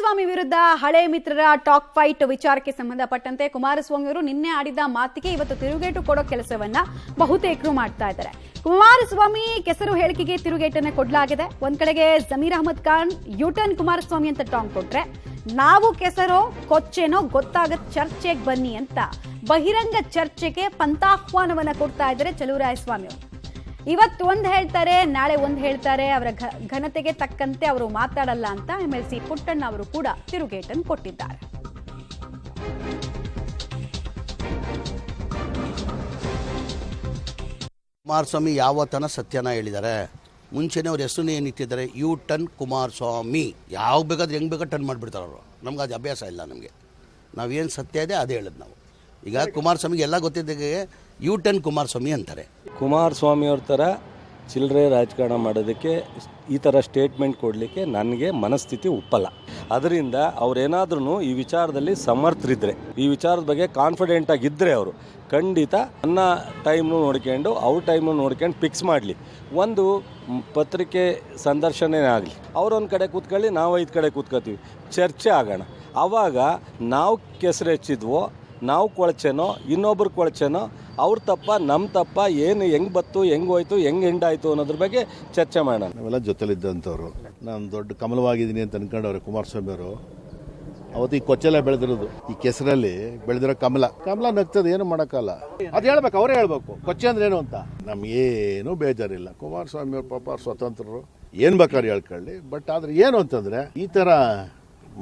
ಕುಮಾರಸ್ವಾಮಿ ವಿರುದ್ಧ ಹಳೆ ಮಿತ್ರರ talk fight ವಿಚಾರಕ್ಕೆ ಸಂಬಂಧಪಟ್ಟಂತೆ ಕುಮಾರಸ್ವಾಮಿ ಅವರು ನಿನ್ನೆ ಆಡಿದ ಮಾತಿಗೆ ಇವತ್ತು ತಿರುಗೇಟು ಕೊಡೋ ಕೆಲಸವನ್ನ ಬಹುತೇಕರು ಮಾಡ್ತಾ ಇದ್ದಾರೆ. ಕುಮಾರಸ್ವಾಮಿ ಕೆಸರು ಹೇಳಿಕೆಗೆ ತಿರುಗೇಟನ್ನ ಕೊಡಲಾಗಿದೆ. ಒಂದ್ ಕಡೆಗೆ ಜಮೀರ್ ಅಹಮದ್ ಖಾನ್ ಯೂಟರ್ನ್ ಕುಮಾರಸ್ವಾಮಿ ಅಂತ ಟಾಂಗ್ ಕೊಟ್ರೆ, ನಾವು ಕೆಸರೋ ಕೊಚ್ಚೇನೋ ಗೊತ್ತಾಗತ್ ಚರ್ಚೆಗೆ ಬನ್ನಿ ಅಂತ ಬಹಿರಂಗ ಚರ್ಚೆಗೆ ಪಂಥಾಹ್ವಾನವನ್ನ ಕೊಡ್ತಾ ಇದ್ದಾರೆ ಚಲುವರಾಯಸ್ವಾಮಿ ಅವರು. ಇವತ್ತು ಒಂದ್ ಹೇಳ್ತಾರೆ, ನಾಳೆ ಒಂದ್ ಹೇಳ್ತಾರೆ. ಅವರ ಘನತೆಗೆ ತಕ್ಕಂತೆ ಅವರು ಮಾತಾಡಲ್ಲ ಅಂತ MLC ಪುಟ್ಟಣ್ಣ ಅವರು ಕೂಡ ತಿರುಗೇಟನ್ನು ಕೊಟ್ಟಿದ್ದಾರೆ. ಕುಮಾರಸ್ವಾಮಿ ಯಾವತ್ತನ ಸತ್ಯನ ಹೇಳಿದ್ದಾರೆ. ಮುಂಚೆನೇ ಅವ್ರ ಹೆಸರು ಏನಿಟ್ಟಿದ್ದಾರೆ, ಯೂಟರ್ನ್ ಕುಮಾರಸ್ವಾಮಿ. ಯಾವ ಬೇಕಾದ್ರೆ ಹೆಂಗೆ ಬೇಕಾದ್ರೆ ಟರ್ನ್ ಮಾಡಿಬಿಡ್ತಾರೆ ಅವರು. ನಮ್ಗೆ ಅದು ಅಭ್ಯಾಸ ಇಲ್ಲ. ನಮಗೆ ನಾವೇನು ಸತ್ಯ ಇದೆ ಅದೇ ಹೇಳೋದು ನಾವು. ಈಗ ಕುಮಾರಸ್ವಾಮಿಗೆ ಎಲ್ಲ ಗೊತ್ತಿದ್ದಾಗೆ ಯೂಟರ್ನ್ ಕುಮಾರಸ್ವಾಮಿ ಅಂತಾರೆ. ಕುಮಾರಸ್ವಾಮಿ ಅವ್ರ ಥರ ಚಿಲ್ಲರೆ ರಾಜಕಾರಣ ಮಾಡೋದಕ್ಕೆ ಈ ಥರ ಸ್ಟೇಟ್ಮೆಂಟ್ ಕೊಡಲಿಕ್ಕೆ ನನಗೆ ಮನಸ್ಥಿತಿ ಒಪ್ಪಲ್ಲ. ಅದರಿಂದ ಅವರೇನಾದ್ರೂ ಈ ವಿಚಾರದಲ್ಲಿ ಸಮರ್ಥರಿದ್ದರೆ, ಈ ವಿಚಾರದ ಬಗ್ಗೆ ಕಾನ್ಫಿಡೆಂಟ್ ಆಗಿದ್ದರೆ ಅವರು ಖಂಡಿತ ನನ್ನ ಟೈಮ್ನು ನೋಡ್ಕೊಂಡು ಅವ್ರ ಟೈಮ್ನು ನೋಡ್ಕೊಂಡು ಫಿಕ್ಸ್ ಮಾಡಲಿ. ಒಂದು ಪತ್ರಿಕೆ ಸಂದರ್ಶನೇ ಆಗಲಿ, ಅವರೊಂದು ಕಡೆ ಕೂತ್ಕೊಳ್ಳಿ, ನಾವು ಐದು ಕಡೆ ಕೂತ್ಕೋತೀವಿ, ಚರ್ಚೆ ಆಗೋಣ. ಆವಾಗ ನಾವು ಕೆಸರು ಹೆಚ್ಚಿದ್ವೋ, ನಾವು ಕೊಳಚೆನೋ, ಇನ್ನೊಬ್ರು ಕೊಳಚೆನೋ, ಅವ್ರ ತಪ್ಪ ನಮ್ಮ ತಪ್ಪ, ಏನು ಹೆಂಗೆ ಬತ್ತು, ಹೆಂಗೆ ಹೋಯ್ತು, ಹೆಂಗೆ ಎಂಡಾಯಿತು ಅನ್ನೋದ್ರ ಬಗ್ಗೆ ಚರ್ಚೆ ಮಾಡೋಣ. ನಾವೆಲ್ಲ ಜೊತೆಲಿದ್ದಂಥವ್ರು. ನಾನು ದೊಡ್ಡ ಕಮಲವಾಗಿದ್ದೀನಿ ಅಂತ ಅನ್ಕೊಂಡವ್ರೆ ಕುಮಾರಸ್ವಾಮಿ ಅವರು. ಅವತ್ತು ಈ ಕೊಚ್ಚೆಲ್ಲ ಬೆಳೆದಿರೋದು, ಈ ಕೆಸರಲ್ಲಿ ಬೆಳೆದಿರೋ ಕಮಲ ನಗ್ತದೆ, ಏನು ಮಾಡೋಕ್ಕಲ್ಲ. ಅದು ಹೇಳ್ಬೇಕು, ಅವರೇ ಹೇಳ್ಬೇಕು ಕೊಚ್ಚೆ ಅಂದ್ರೆ ಏನು ಅಂತ. ನಮ್ಗೇನು ಬೇಜಾರಿಲ್ಲ. ಕುಮಾರಸ್ವಾಮಿ ಅವ್ರ ಪಾಪ ಸ್ವತಂತ್ರರು, ಏನು ಬೇಕಾದ್ರೆ ಹೇಳ್ಕೊಳ್ಳಿ. ಬಟ್ ಆದ್ರೆ ಏನು ಅಂತಂದ್ರೆ ಈ ಥರ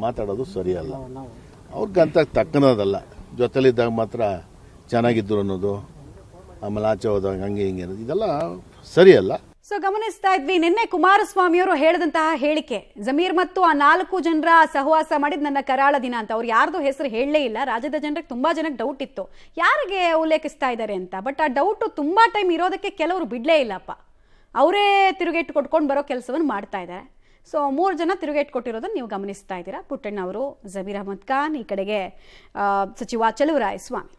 ಮಾತಾಡೋದು ಸರಿಯಲ್ಲ. ಅವ್ರಿಗಂತ ತಕ್ಕನದಲ್ಲ. ಜೊತೆಲಿದ್ದಾಗ ಮಾತ್ರ ಚೆನ್ನಾಗಿದ್ರು ಅನ್ನೋದು, ಆಮೇಲೆ ಆಚೆ ಹೋದಾಗ ಹಂಗೆ ಹಿಂಗೆ ಅನ್ನೋದು, ಇದೆಲ್ಲ ಸರಿಯಲ್ಲ. ಸೊ ಗಮನಿಸ್ತಾ ಇದ್ವಿ ನಿನ್ನೆ ಕುಮಾರಸ್ವಾಮಿ ಅವರು ಹೇಳಿದಂತಹ ಹೇಳಿಕೆ, ಜಮೀರ್ ಮತ್ತು ಆ 4 ಜನರ ಸಹವಾಸ ಮಾಡಿದ್ ನನ್ನ ಕರಾಳ ದಿನ ಅಂತ. ಅವ್ರು ಯಾರ್ದು ಹೆಸರು ಹೇಳಲೇ ಇಲ್ಲ. ರಾಜ್ಯದ ಜನರಿಗೆ ತುಂಬಾ ಜನಕ್ಕೆ ಡೌಟ್ ಇತ್ತು ಯಾರಿಗೆ ಉಲ್ಲೇಖಿಸ್ತಾ ಇದ್ದಾರೆ ಅಂತ. ಬಟ್ ಆ ಡೌಟ್ ತುಂಬಾ ಟೈಮ್ ಇರೋದಕ್ಕೆ ಕೆಲವರು ಬಿಡ್ಲೇ ಇಲ್ಲಪ್ಪ. ಅವರೇ ತಿರುಗೇಟು ಕೊಟ್ಕೊಂಡು ಬರೋ ಕೆಲಸವನ್ನು ಮಾಡ್ತಾ ಇದ್ದಾರೆ. ಸೊ 3 ಜನ ತಿರುಗೇಟು ಕೊಟ್ಟಿರೋದನ್ನ ನೀವು ಗಮನಿಸ್ತಾ ಇದ್ದೀರಾ. ಪುಟ್ಟಣ್ಣ ಅವರು, ಜಮೀರ್ ಅಹಮದ್ ಖಾನ್, ಈ ಕಡೆಗೆ ಸಚಿವ ಚಲುವರಾಯಸ್ವಾಮಿ.